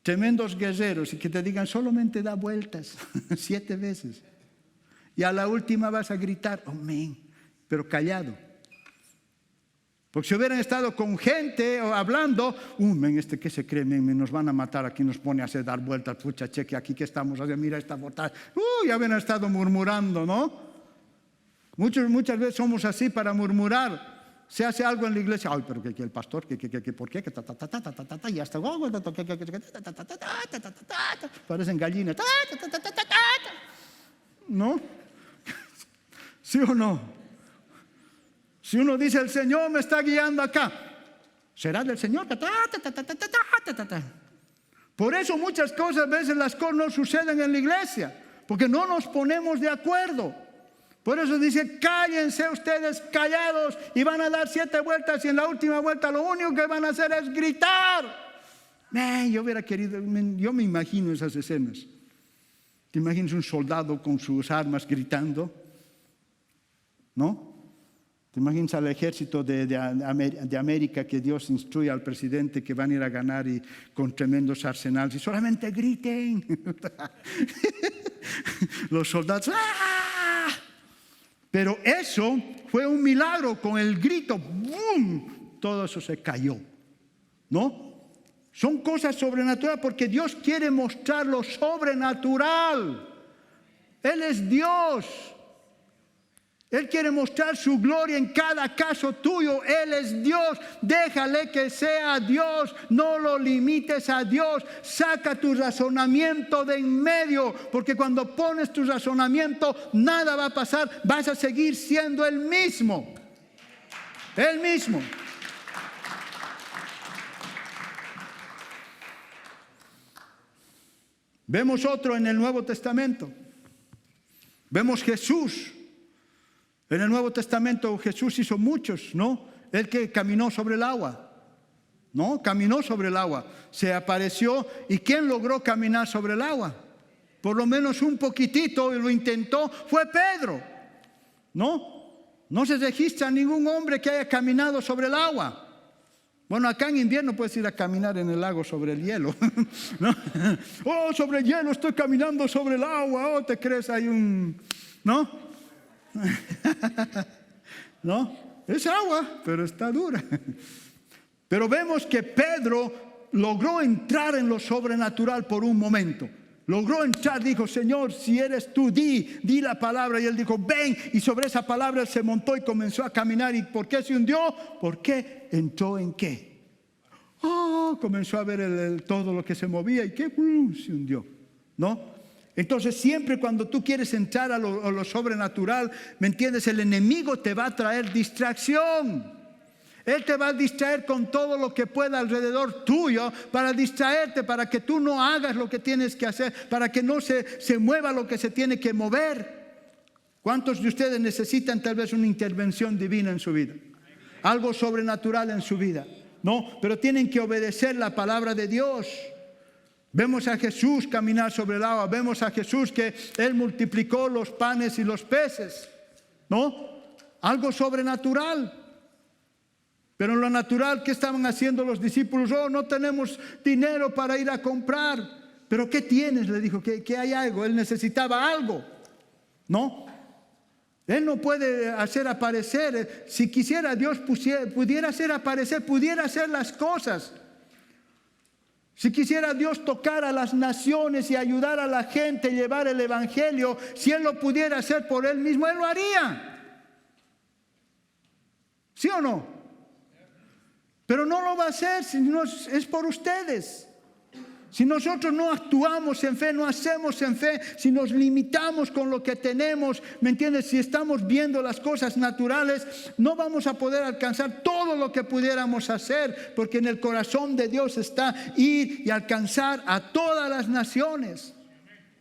tremendos guerreros, y que te digan solamente da vueltas 7 veces y a la última vas a gritar amén, pero callado. Porque si hubieran estado con gente o hablando, este que se cree, nos van a matar, aquí nos pone a hacer dar vueltas, pucha, cheque, aquí que estamos, mira esta fortaleza, ya habían estado murmurando, ¿no? Muchas veces somos así para murmurar. Se hace algo en la iglesia, ay, pero que el pastor, que ¿por qué? Y hasta parecen gallinas, ¿no? ¿Sí o no? Si uno dice, el Señor me está guiando acá, será del Señor. Por eso muchas cosas, a veces las cosas no suceden en la iglesia, porque no nos ponemos de acuerdo. Por eso dice, cállense ustedes callados y van a dar 7 vueltas y en la última vuelta lo único que van a hacer es gritar. Yo hubiera querido, yo me imagino esas escenas. ¿Te imaginas un soldado con sus armas gritando? ¿No? ¿Te imaginas al ejército de América que Dios instruye al presidente que van a ir a ganar y con tremendos arsenales y solamente griten? Los soldados, ¡ah! Pero eso fue un milagro, con el grito, ¡bum! Todo eso se cayó, ¿no? Son cosas sobrenaturales porque Dios quiere mostrar lo sobrenatural. Él es Dios. Él quiere mostrar su gloria en cada caso tuyo. Él es Dios. Déjale que sea Dios. No lo limites a Dios. Saca tu razonamiento de en medio. Porque cuando pones tu razonamiento, nada va a pasar. Vas a seguir siendo el mismo. El mismo. Vemos otro en el Nuevo Testamento. Vemos Jesús. En el Nuevo Testamento Jesús hizo muchos, ¿no? El que caminó sobre el agua, ¿no? Caminó sobre el agua, se apareció. ¿Y quién logró caminar sobre el agua? Por lo menos un poquitito, y lo intentó, fue Pedro, ¿no? No se registra ningún hombre que haya caminado sobre el agua. Bueno, acá en invierno puedes ir a caminar en el lago sobre el hielo, ¿no? Oh, sobre el hielo, estoy caminando sobre el agua. Oh, te crees, hay un... ¿no? No, es agua, pero está dura. Pero vemos que Pedro logró entrar en lo sobrenatural por un momento. Logró entrar, dijo: Señor, si eres tú, di la palabra. Y él dijo: ven. Y sobre esa palabra él se montó y comenzó a caminar. ¿Y por qué se hundió? Porque entró en ¿qué? Oh, comenzó a ver todo lo que se movía y ¿qué? Se hundió, ¿no? Entonces siempre cuando tú quieres entrar a lo sobrenatural, ¿me entiendes? El enemigo te va a traer distracción. Él te va a distraer con todo lo que pueda alrededor tuyo, para distraerte, para que tú no hagas lo que tienes que hacer, para que no se mueva lo que se tiene que mover. ¿Cuántos de ustedes necesitan tal vez una intervención divina en su vida? Algo sobrenatural en su vida, ¿no? Pero tienen que obedecer la palabra de Dios. Vemos a Jesús caminar sobre el agua. Vemos a Jesús que Él multiplicó los panes y los peces, ¿no? Algo sobrenatural. Pero en lo natural, ¿qué estaban haciendo los discípulos? Oh, no tenemos dinero para ir a comprar. ¿Pero qué tienes? Le dijo, que hay algo. Él necesitaba algo, ¿no? Él no puede hacer aparecer. Si quisiera Dios pudiera hacer aparecer, pudiera hacer las cosas. Si quisiera Dios tocar a las naciones y ayudar a la gente, llevar el evangelio, si Él lo pudiera hacer por Él mismo, Él lo haría. ¿Sí o no? Pero no lo va a hacer, si no es por ustedes. Si nosotros no actuamos en fe, no hacemos en fe, si nos limitamos con lo que tenemos, ¿me entiendes? Si estamos viendo las cosas naturales, no vamos a poder alcanzar todo lo que pudiéramos hacer, porque en el corazón de Dios está ir y alcanzar a todas las naciones,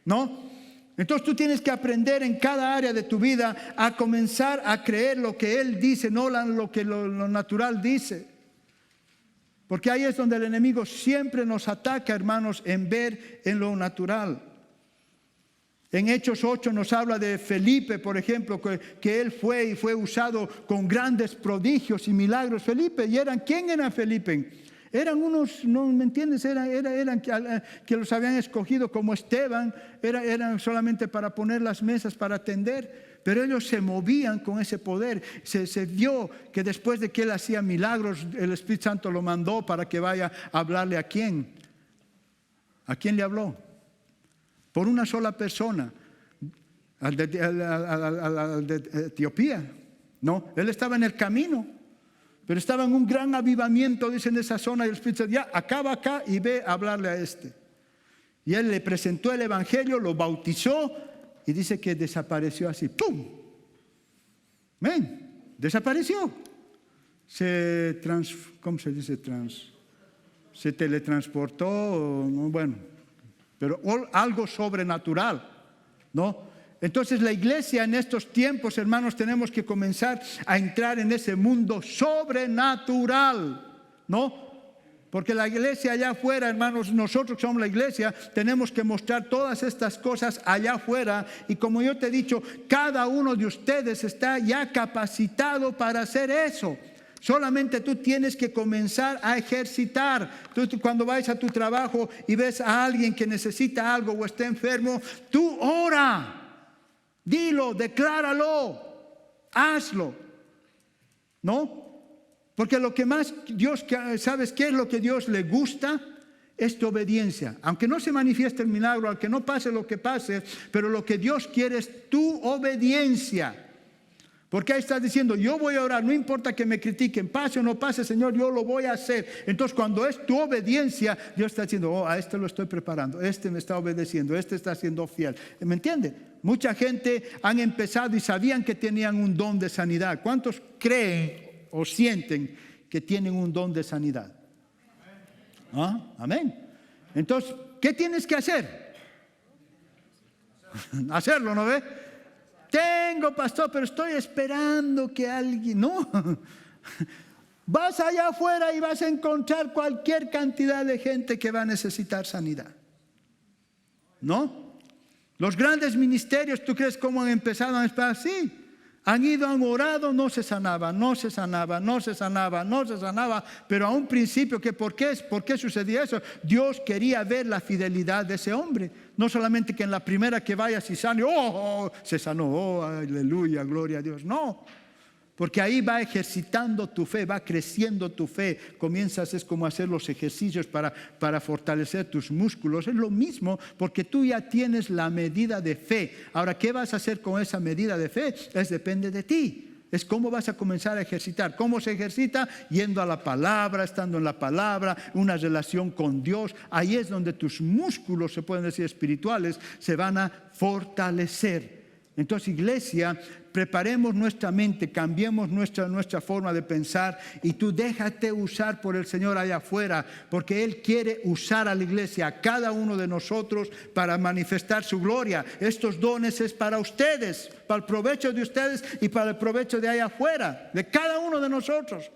¿no? Entonces tú tienes que aprender en cada área de tu vida a comenzar a creer lo que Él dice, no lo que lo natural dice. Porque ahí es donde el enemigo siempre nos ataca, hermanos, en ver en lo natural. En Hechos 8 nos habla de Felipe, por ejemplo, que él fue usado con grandes prodigios y milagros. Felipe, ¿quién era Felipe? Eran unos, ¿no me entiendes? Eran que los habían escogido como Esteban, eran solamente para poner las mesas, para atender. Pero ellos se movían con ese poder. Se vio que después de que él hacía milagros, el Espíritu Santo lo mandó para que vaya a hablarle a quién. ¿A quién le habló? Por una sola persona, al de Etiopía. No, él estaba en el camino, pero estaba en un gran avivamiento, dicen, de esa zona, y el Espíritu Santo, ya, acaba acá y ve a hablarle a este. Y él le presentó el evangelio, lo bautizó, y dice que desapareció así, ¡pum! ¡Ven! Desapareció. ¿Cómo se dice? Se teletransportó, bueno, pero algo sobrenatural, ¿no? Entonces la iglesia en estos tiempos, hermanos, tenemos que comenzar a entrar en ese mundo sobrenatural, ¿no? Porque la iglesia allá afuera, hermanos, nosotros que somos la iglesia, tenemos que mostrar todas estas cosas allá afuera. Y como yo te he dicho, cada uno de ustedes está ya capacitado para hacer eso. Solamente tú tienes que comenzar a ejercitar. Tú cuando vayas a tu trabajo y ves a alguien que necesita algo o está enfermo, tú ora, dilo, decláralo, hazlo, ¿no? Porque lo que más Dios, ¿sabes qué es lo que Dios le gusta? es tu obediencia. Aunque no se manifieste el milagro, aunque no pase lo que pase, pero lo que Dios quiere es tu obediencia. Porque ahí estás diciendo, yo voy a orar, no importa que me critiquen, pase o no pase, Señor, yo lo voy a hacer. Entonces, cuando es tu obediencia, Dios está diciendo, oh, a este lo estoy preparando, este me está obedeciendo, este está siendo fiel. ¿Me entiende? Mucha gente han empezado y sabían que tenían un don de sanidad. ¿Cuántos creen o sienten que tienen un don de sanidad? ¿Ah? Amén. Entonces, ¿qué tienes que hacer? Hacerlo, ¿no ve? Tengo, pastor, pero estoy esperando que alguien... No. Vas allá afuera y vas a encontrar cualquier cantidad de gente que va a necesitar sanidad. ¿No? Los grandes ministerios, ¿tú crees cómo han empezado a empezar? Sí. Han ido, han orado, no se sanaba, no se sanaba, no se sanaba, no se sanaba. Pero a un principio, ¿por qué sucedía eso? Dios quería ver la fidelidad de ese hombre. No solamente que en la primera que vayas y sane, se sanó, oh, aleluya, gloria a Dios. No, porque ahí va ejercitando tu fe, va creciendo tu fe. Comienzas, es como hacer los ejercicios para fortalecer tus músculos. Es lo mismo, porque tú ya tienes la medida de fe. Ahora, ¿qué vas a hacer con esa medida de fe? Depende de ti. Es cómo vas a comenzar a ejercitar. ¿Cómo se ejercita? Yendo a la palabra, estando en la palabra, una relación con Dios. Ahí es donde tus músculos, se pueden decir espirituales, se van a fortalecer. Entonces, iglesia, preparemos nuestra mente, cambiemos nuestra forma de pensar y tú déjate usar por el Señor allá afuera, porque Él quiere usar a la iglesia, a cada uno de nosotros, para manifestar su gloria. Estos dones es para ustedes, para el provecho de ustedes y para el provecho de allá afuera, de cada uno de nosotros.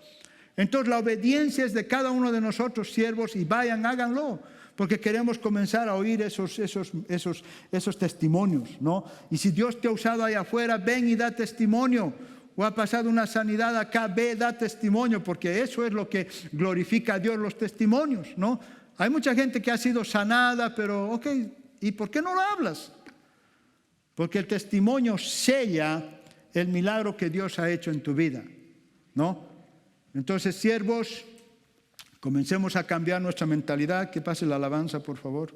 Entonces la obediencia es de cada uno de nosotros, siervos, y vayan, háganlo. Porque queremos comenzar a oír esos testimonios, ¿no? Y si Dios te ha usado allá afuera, ven y da testimonio. O ha pasado una sanidad acá, ve, da testimonio, porque eso es lo que glorifica a Dios, los testimonios, ¿no? Hay mucha gente que ha sido sanada, pero, ok, ¿y por qué no lo hablas? Porque el testimonio sella el milagro que Dios ha hecho en tu vida, ¿no? Entonces, siervos, comencemos a cambiar nuestra mentalidad. Que pase la alabanza, por favor.